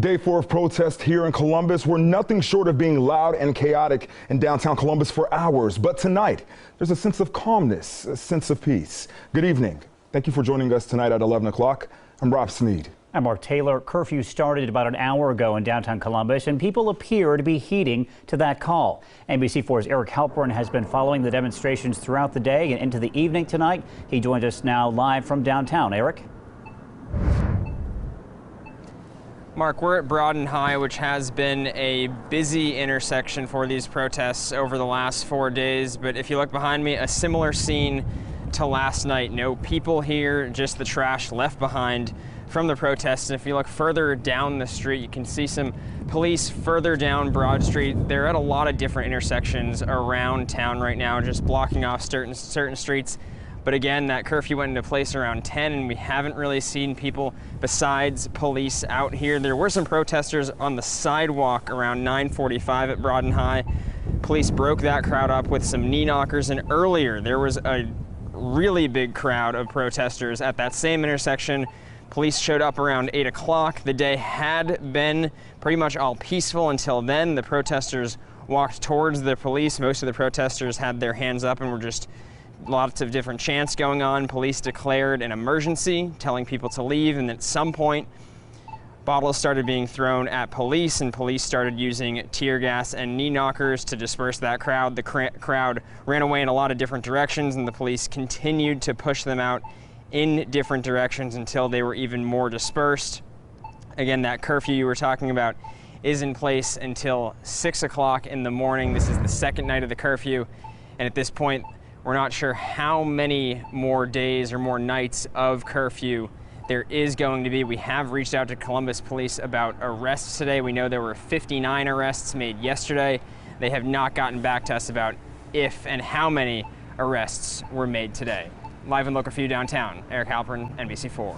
Day 4 of protests here in Columbus were nothing short of being loud and chaotic in downtown Columbus for hours. But tonight, there's a sense of calmness, a sense of peace. Good evening. Thank you for joining us tonight at 11 o'clock. I'm Rob Sneed. I'm Mark Taylor. Curfew started about an hour ago in downtown Columbus, and people appear to be heeding to that call. NBC4's Eric Halpern has been following the demonstrations throughout the day and into the evening tonight. He joins us now live from downtown. Eric? Mark, we're at Broad and High, which has been a busy intersection for these protests over the last 4 days. But if you look behind me, a similar scene to last night. No people here, just the trash left behind from the protests. And if you look further down the street, you can see some police further down Broad Street. They're at a lot of different intersections around town right now, just blocking off certain streets. But again, that curfew went into place around 10, and we haven't really seen people besides police out here. There were some protesters on the sidewalk around 9:45 at Broad and High. Police broke that crowd up with some knee knockers, and earlier there was a really big crowd of protesters at that same intersection. Police showed up around 8 o'clock. The day had been pretty much all peaceful until then. The protesters walked towards the police. Most of the protesters had their hands up and were just lots of different chants going on. Police declared an emergency, telling people to leave, and at some point, bottles started being thrown at police, and police started using tear gas and knee knockers to disperse that crowd. The crowd ran away in a lot of different directions, and the police continued to push them out in different directions until they were even more dispersed. Again, that curfew you were talking about is in place until 6 o'clock in the morning. This is the second night of the curfew, and at this point, we're not sure how many more days or more nights of curfew there is going to be. We have reached out to Columbus Police about arrests today. We know there were 59 arrests made yesterday. They have not gotten back to us about if and how many arrests were made today. Live and local for you downtown, Eric Halpern, NBC4.